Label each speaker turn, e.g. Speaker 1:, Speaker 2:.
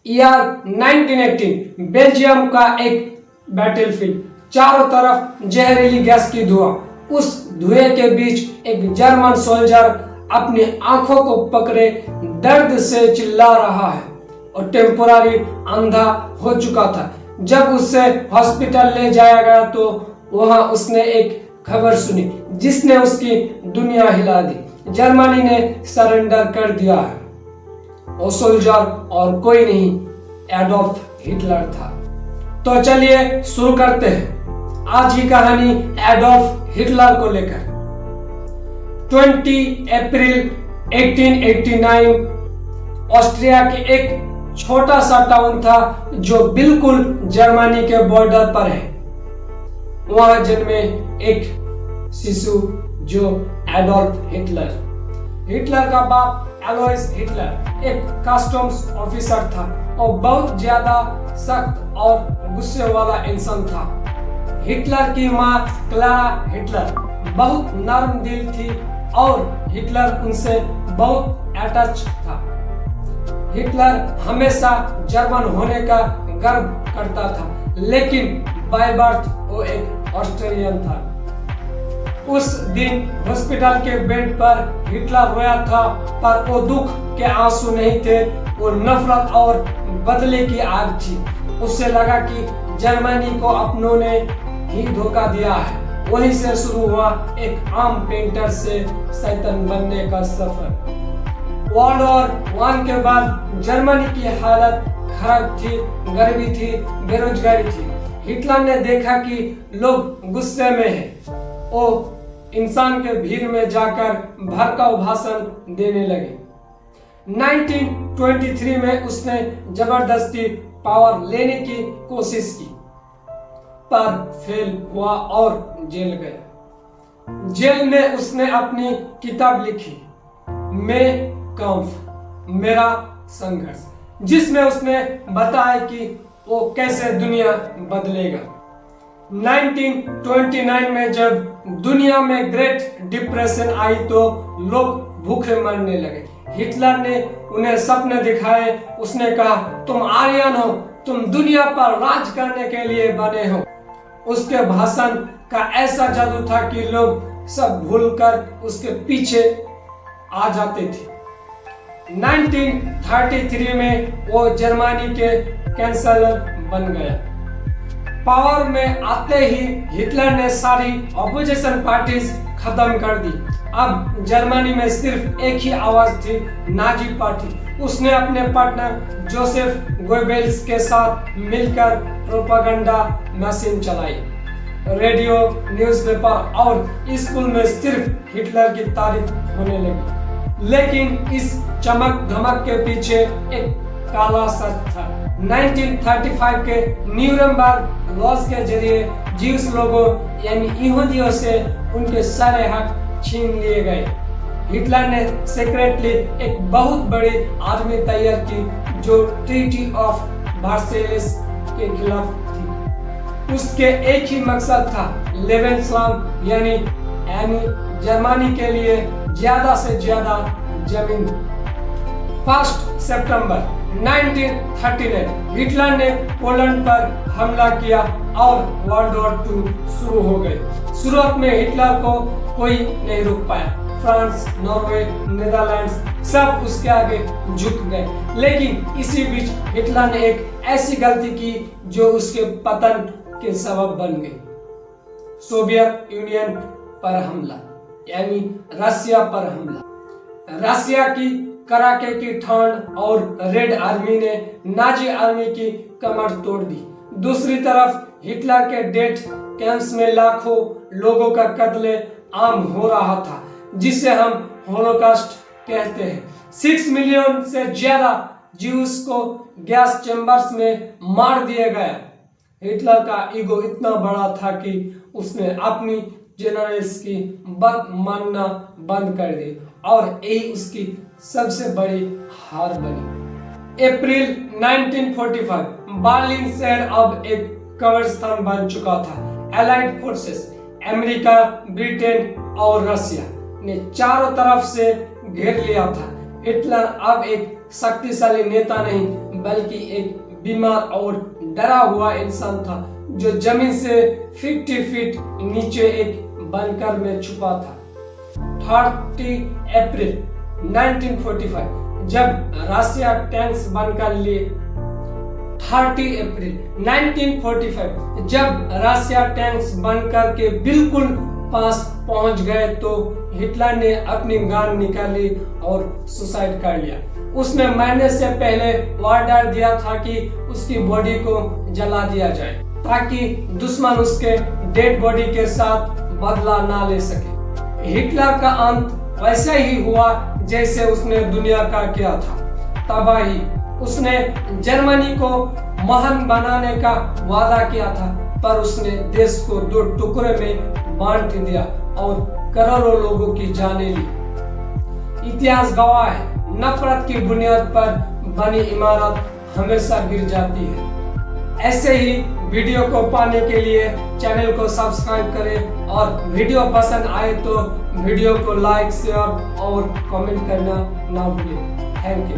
Speaker 1: Year 1918 Belgium का एक battlefield, चारों तरफ जहरीली गैस की धुआं। उस धुएं के बीच एक जर्मन सोल्जर अपनी आंखों को पकड़े दर्द से चिल्ला रहा है और टेम्पोररी अंधा हो चुका था। जब उसे हॉस्पिटल ले जाया गया तो वहां उसने एक खबर सुनी जिसने उसकी दुनिया हिला दी। जर्मनी ने सरेंडर कर दिया है। वो सोल्जर और कोई नहीं, एडोल्फ हिटलर था। तो चलिए शुरू करते हैं आज की कहानी एडोल्फ हिटलर को लेकर। 20 अप्रैल 1889 ऑस्ट्रिया के एक छोटा सा टाउन था जो बिल्कुल जर्मनी के बॉर्डर पर है। वहां जन्मे एक शिशु जो एडोल्फ हिटलर। हिटलर का बाप एलोइस हिटलर एक कस्टम्स ऑफिसर था और बहुत ज्यादा सख्त और गुस्से वाला इंसान था। हिटलर की मां क्लारा हिटलर बहुत नरम दिल थी और हिटलर उनसे बहुत अटैच था। हिटलर हमेशा जर्मन होने का गर्व करता था, लेकिन बाय बर्थ वो एक ऑस्ट्रेलियन था। उस दिन हॉस्पिटल के बेड पर हिटलर रोया था, पर वो दुख के आंसू नहीं थे, वो नफरत और बदले की आग थी। उसे लगा कि जर्मनी को अपनों ने ही धोखा दिया है। वहीं से शुरू हुआ एक आम पेंटर से शैतान बनने का सफर। वर्ल्ड वॉर 1 के बाद जर्मनी की हालत खराब थी, गरीबी थी, बेरोजगारी थी। हिटलर ने देखा कि लोग गुस्से में हैं। वो इंसान के भीड़ में जाकर भड़काऊ भाषण देने लगे। 1923 में उसने जबरदस्ती पावर लेने की कोशिश की, पर फेल हुआ और जेल गया। जेल में उसने अपनी किताब लिखी, मैं कांफ, मेरा संघर्ष, जिसमें उसने बताया कि वो कैसे दुनिया बदलेगा। 1929 में जब दुनिया में ग्रेट डिप्रेशन आई तो लोग भूखे मरने लगे। हिटलर ने उन्हें सपने दिखाए। उसने कहा, तुम आर्यन हो, तुम दुनिया पर राज करने के लिए बने हो। उसके भाषण का ऐसा जादू था कि लोग सब भूलकर उसके पीछे आ जाते थे। 1933 में वो जर्मनी के कैंसलर बन गया। पावर में आते ही हिटलर ने सारी ऑपोजिशन पार्टीज खत्म कर दी। अब जर्मनी में सिर्फ एक ही आवाज थी, नाजी पार्टी। उसने अपने पार्टनर जोसेफ गोएबेल्स के साथ मिलकर प्रोपेगेंडा मशीन चलाई। रेडियो, न्यूज़पेपर और स्कूल में सिर्फ हिटलर की तारीफ होने लगी। लेकिन इस चमक धमक के पीछे एक काला सच था। 1935 के न्यूरमबर्ग लॉज के जरिए ज्यूस लोगों यानी यहूदियों से उनके सारे हक छीन लिए गए। हिटलर ने सीक्रेटली एक बहुत बड़ी आर्मी तैयार की जो ट्रीटी ऑफ वर्साइल्स के खिलाफ थी। उसके एक ही मकसद था, लेवेंसलाम यानी जर्मनी के लिए ज्यादा से ज्यादा जमीन। 1 सितंबर 1939 हिटलर ने पोलैंड पर हमला किया और वर्ल्ड वॉर 2 शुरू हो गई। शुरुआत में हिटलर को कोई नहीं रोक पाया। फ्रांस, नॉर्वे, नीदरलैंड्स सब उसके आगे झुक गए। लेकिन इसी बीच हिटलर ने एक ऐसी गलती की जो उसके पतन के सबब बन गई। सोवियत यूनियन पर हमला यानी रसिया पर हमला। रसिया की कड़ाके की ठंड और रेड आर्मी ने नाजी आर्मी की कमर तोड़ दी। दूसरी तरफ हिटलर के डेथ कैंप्स में लाखों लोगों का कत्ले आम हो रहा था, जिसे हम होलोकॉस्ट कहते हैं। 6 मिलियन से ज्यादा ज्यूस को गैस चैम्बर्स में मार दिया गया। हिटलर का ईगो इतना बड़ा था कि उसने अपनी जनरल्स की बात मानना बंद कर दी और यही उसकी सबसे बड़ी हार बनी। अप्रैल 1945 बर्लिन शहर अब एक कब्रिस्तान बन चुका था। एलाइड फोर्सेस अमेरिका, ब्रिटेन और रसिया ने चारों तरफ से घेर लिया था। हिटलर अब एक शक्तिशाली नेता नहीं बल्कि एक बीमार और डरा हुआ इंसान था जो जमीन से 50 फीट नीचे एक बंकर में छुपा था। 30 अप्रैल 1945 जब रशिया टैंक्स बनकर लिए 30 अप्रैल 1945 जब रशिया टैंक्स बनकर के बिल्कुल पास पहुंच गए तो हिटलर ने अपनी गन निकाली और सुसाइड कर लिया। उसने मरने से पहले ऑर्डर दिया था कि उसकी बॉडी को जला दिया जाए ताकि दुश्मन उसके डेड बॉडी के साथ बदला ना ले सके। हिटलर का अंत वैसे ही हुआ जैसे उसने दुनिया का किया था, तबाही। उसने जर्मनी को महान बनाने का वादा किया था, पर उसने देश को 2 टुकड़े में बांट दिया और करोड़ों लोगों की जानें ली। इतिहास गवाह है, नफरत की बुनियाद पर बनी इमारत हमेशा गिर जाती है। ऐसे ही वीडियो को पाने के लिए चैनल को सब्सक्राइब करें और वीडियो पसंद आए तो वीडियो को लाइक, शेयर और कमेंट करना ना भूलें। Thank you.